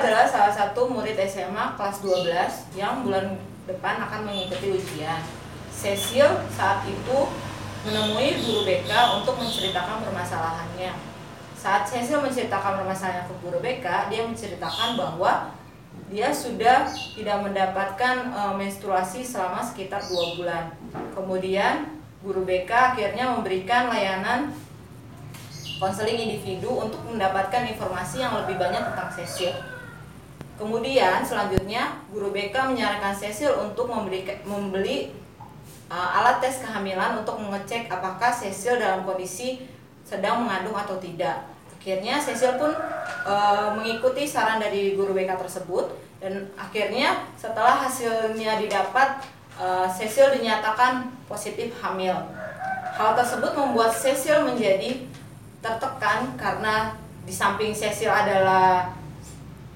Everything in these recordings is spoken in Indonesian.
adalah salah satu murid SMA kelas 12 yang bulan depan akan mengikuti ujian. Cecil saat itu menemui guru BK untuk menceritakan permasalahannya. Saat Cecil menceritakan permasalahannya ke guru BK, dia menceritakan bahwa dia sudah tidak mendapatkan menstruasi selama sekitar 2 bulan. Kemudian guru BK akhirnya memberikan layanan konseling individu untuk mendapatkan informasi yang lebih banyak tentang Cecil. Kemudian selanjutnya guru BK menyarankan Cecil untuk membeli alat tes kehamilan untuk mengecek apakah Cecil dalam kondisi sedang mengandung atau tidak. Akhirnya Cecil pun mengikuti saran dari guru BK tersebut, dan akhirnya setelah hasilnya didapat, Cecil dinyatakan positif hamil. Hal tersebut membuat Cecil menjadi tertekan karena di samping Cecil adalah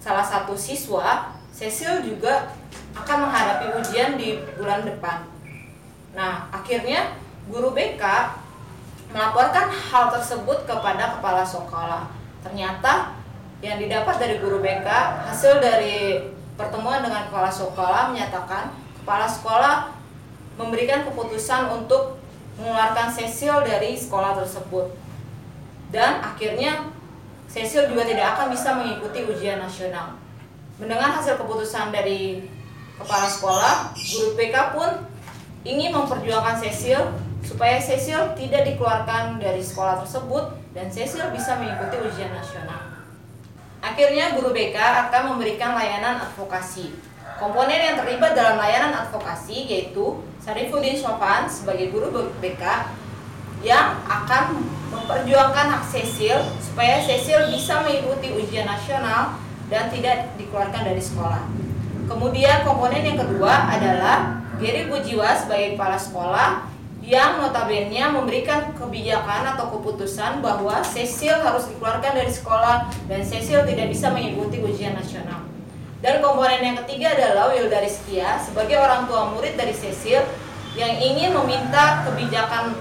salah satu siswa, Cecil juga akan menghadapi ujian di bulan depan. Nah, akhirnya guru BK melaporkan hal tersebut kepada kepala sekolah. Ternyata yang didapat dari guru BK, hasil dari pertemuan dengan kepala sekolah menyatakan kepala sekolah memberikan keputusan untuk mengeluarkan Cecil dari sekolah tersebut. Dan akhirnya Cecil juga tidak akan bisa mengikuti ujian nasional. Mendengar hasil keputusan dari kepala sekolah, guru BK pun ingin memperjuangkan Cecil supaya Cecil tidak dikeluarkan dari sekolah tersebut dan Cecil bisa mengikuti ujian nasional. Akhirnya guru BK akan memberikan layanan advokasi. Komponen yang terlibat dalam layanan advokasi yaitu Syarifuddin Sofan sebagai guru BK yang akan memperjuangkan hak Cecil supaya Cecil bisa mengikuti ujian nasional dan tidak dikeluarkan dari sekolah. Kemudian komponen yang kedua adalah Geri Bujiwa sebagai kepala sekolah yang notabene memberikan kebijakan atau keputusan bahwa Cecil harus dikeluarkan dari sekolah dan Cecil tidak bisa mengikuti ujian nasional. Dan komponen yang ketiga adalah Wildari Setia sebagai orang tua murid dari Cecil yang ingin meminta kebijakan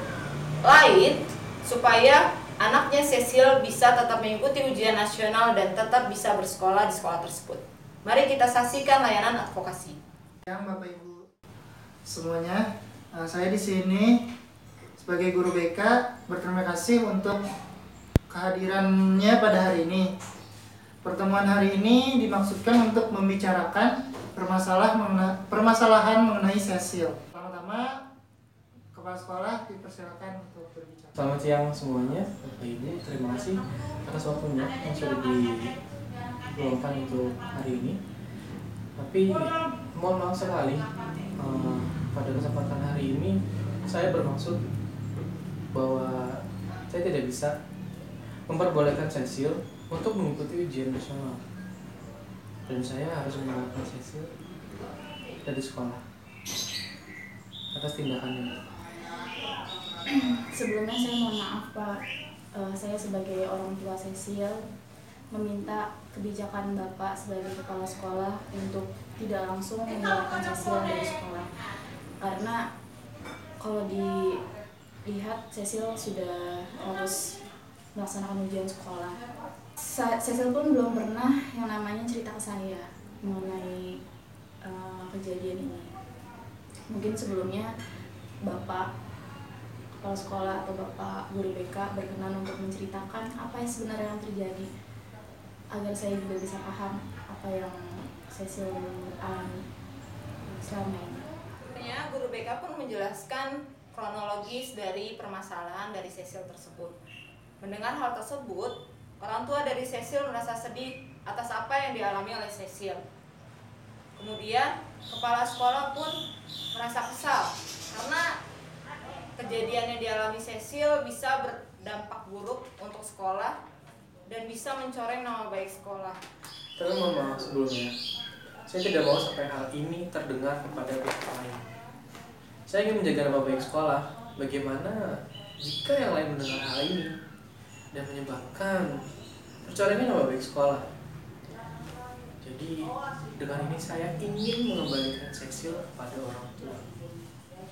lain supaya anaknya Cecil bisa tetap mengikuti ujian nasional dan tetap bisa bersekolah di sekolah tersebut. Mari kita saksikan layanan advokasi. Yang Bapak Ibu semuanya, saya di sini sebagai guru BK berterima kasih untuk kehadirannya pada hari ini. Pertemuan hari ini dimaksudkan untuk membicarakan permasalahan mengenai Cecil. Pertama-tama, kepala sekolah dipersilakan untuk berbicara. Selamat siang semuanya, Bapak Ibu. Terima kasih atas waktunya yang sudah diluangkan untuk hari ini. Tapi mohon maaf sekali, pada kesempatan hari ini saya bermaksud bahwa saya tidak bisa memperbolehkan Cecil untuk mengikuti ujian nasional, dan saya harus mengeluarkan Cecil dari sekolah atas tindakannya. Sebelumnya saya mohon maaf Pak, saya sebagai orang tua Cecil meminta kebijakan Bapak sebagai kepala sekolah untuk tidak langsung mengeluarkan Cecil dari sekolah, karena kalau dilihat Cecil sudah harus melaksanakan ujian sekolah. Cecil pun belum pernah yang namanya cerita ke saya mengenai kejadian ini. Mungkin sebelumnya Bapak kepala sekolah atau Bapak guru BK berkenan untuk menceritakan apa yang sebenarnya yang terjadi, agar saya juga bisa paham apa yang Cecil alami selama ini. Guru BK pun menjelaskan kronologis dari permasalahan dari Cecil tersebut. Mendengar hal tersebut, orang tua dari Cecil merasa sedih atas apa yang dialami oleh Cecil. Kemudian kepala sekolah pun merasa kesal karena kejadian yang dialami Cecil bisa berdampak buruk untuk sekolah dan bisa mencoreng nama baik sekolah. Tapi mohon maaf sebelumnya, saya tidak mau sampai hal ini terdengar kepada pihak lain. Saya ingin menjaga nama baik sekolah. Bagaimana jika yang lain mendengar hal ini dan menyebabkan tercorengnya nama baik sekolah? Jadi dengan ini saya ingin mengembalikan Cecil kepada orang tua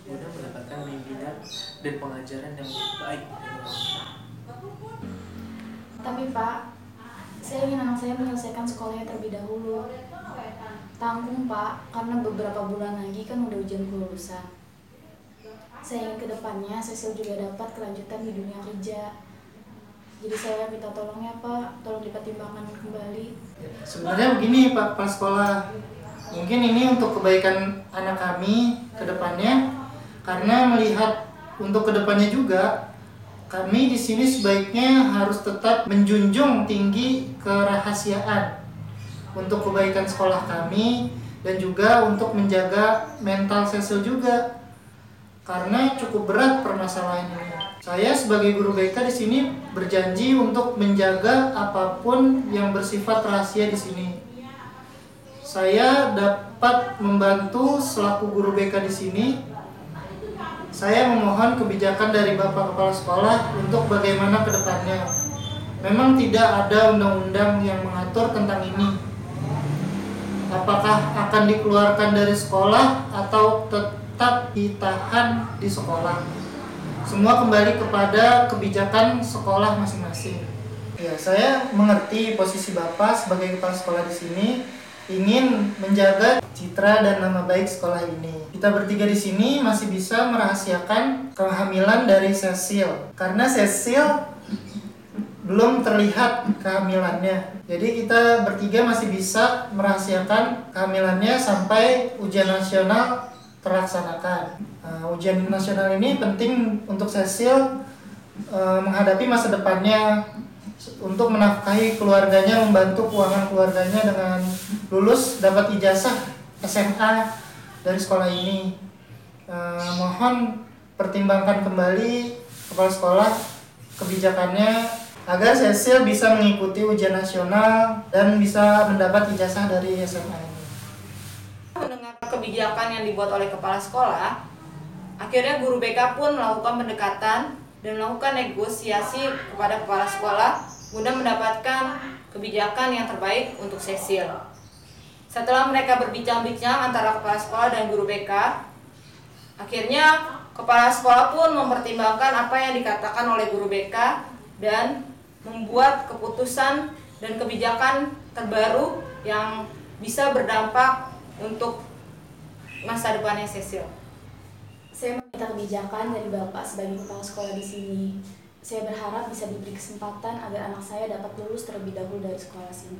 guna mendapatkan bimbingan dan pengajaran yang lebih baik dari orang tua. Tapi Pak, Saya ingin anak saya menyelesaikan sekolahnya terlebih dahulu. Tanggung Pak, karena beberapa bulan lagi kan udah ujian kelulusan. Saya ingin kedepannya Cecil juga dapat kelanjutan di dunia kerja. Jadi saya minta tolong ya Pak, tolong dipertimbangkan kembali. Sebenarnya begini Pak Kepala Sekolah, mungkin ini untuk kebaikan anak kami ke depannya, karena melihat untuk kedepannya juga, kami di sini sebaiknya harus tetap menjunjung tinggi kerahasiaan untuk kebaikan sekolah kami dan juga untuk menjaga mental Cecil juga, karena cukup berat permasalahan ini. Saya sebagai guru BK di sini berjanji untuk menjaga apapun yang bersifat rahasia di sini. Saya dapat membantu selaku guru BK di sini. Saya memohon kebijakan dari Bapak Kepala Sekolah untuk bagaimana ke depannya. Memang tidak ada undang-undang yang mengatur tentang ini. Apakah akan dikeluarkan dari sekolah atau tetap ditahan di sekolah? Semua kembali kepada kebijakan sekolah masing-masing. Ya, saya mengerti posisi Bapak sebagai kepala sekolah di sini ingin menjaga citra dan nama baik sekolah ini. Kita bertiga di sini masih bisa merahasiakan kehamilan dari Cecil, karena Cecil belum terlihat kehamilannya. Jadi kita bertiga masih bisa merahasiakan kehamilannya sampai ujian nasional terlaksanakan. Ujian nasional ini penting untuk Cecil menghadapi masa depannya, untuk menafkahi keluarganya, membantu keuangan keluarganya dengan lulus dapat ijazah SMA dari sekolah ini. Mohon pertimbangkan kembali kepala sekolah kebijakannya agar Cecil bisa mengikuti ujian nasional dan bisa mendapat ijazah dari SMA ini. Mendengar kebijakan yang dibuat oleh kepala sekolah, akhirnya guru BK pun melakukan pendekatan dan melakukan negosiasi kepada kepala sekolah guna mendapatkan kebijakan yang terbaik untuk Cecil. Setelah mereka berbincang-bincang antara kepala sekolah dan guru BK, akhirnya kepala sekolah pun mempertimbangkan apa yang dikatakan oleh guru BK dan membuat keputusan dan kebijakan terbaru yang bisa berdampak untuk masa depannya Cecil. Saya meminta kebijakan dari Bapak sebagai kepala sekolah di sini. Saya berharap bisa diberi kesempatan agar anak saya dapat lulus terlebih dahulu dari sekolah sini.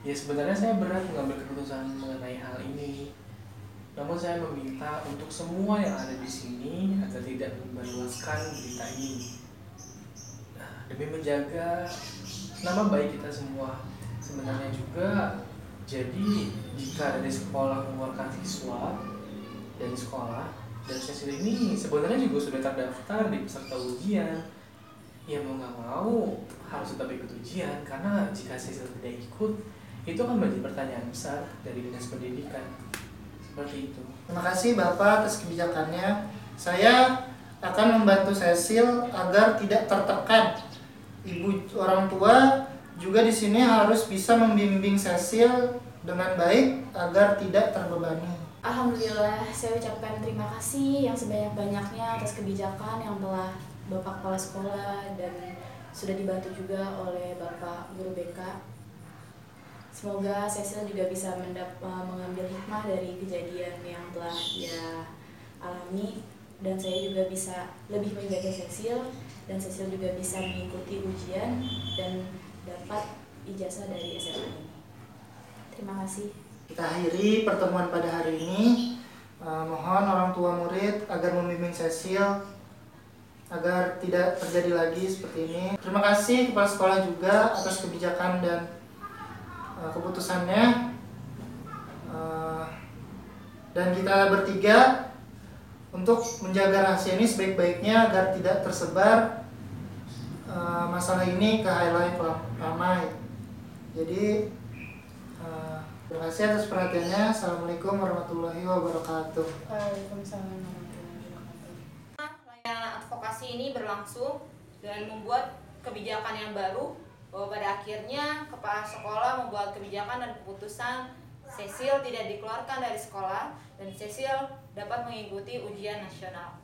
Ya sebenarnya saya berat mengambil keputusan mengenai hal ini. Namun saya meminta untuk semua yang ada di sini agar tidak membalaskan berita ini. Demi menjaga nama baik kita semua. Sebenarnya juga, jadi jika dari sekolah mengeluarkan siswa dari sekolah, dan Cecil ini sebenarnya juga sudah terdaftar di peserta ujian, ya mau nggak mau harus tetap ikut ujian, karena jika Cecil tidak ikut, itu akan menjadi pertanyaan besar dari dinas pendidikan. Seperti itu. Terima kasih Bapak atas kebijakannya. Saya akan membantu Cecil agar tidak tertekan. Ibu orang tua juga di sini harus bisa membimbing Cecil dengan baik agar tidak terbebani. Alhamdulillah, saya ucapkan terima kasih yang sebanyak-banyaknya atas kebijakan yang telah Bapak Kepala Sekolah dan sudah dibantu juga oleh Bapak Guru BK. Semoga Cecil juga bisa mengambil hikmah dari kejadian yang telah dia alami, dan saya juga bisa lebih menjaga Cecil, dan Cecil juga bisa mengikuti ujian dan dapat ijazah dari SMA ini. Terima kasih. Kita akhiri pertemuan pada hari ini. Mohon orang tua murid agar membimbing Cecil agar tidak terjadi lagi seperti ini. Terima kasih kepala sekolah juga atas kebijakan dan keputusannya. Dan kita bertiga untuk menjaga rahasia ini sebaik-baiknya agar tidak tersebar masalah ini ke highlight ramai. Jadi terima kasih atas perhatiannya. Assalamualaikum warahmatullahi wabarakatuh. Waalaikumsalam warahmatullahi wabarakatuh. Layanan advokasi ini berlangsung dan membuat kebijakan yang baru, bahwa pada akhirnya kepala sekolah membuat kebijakan dan keputusan Cecil tidak dikeluarkan dari sekolah dan Cecil dapat mengikuti ujian nasional.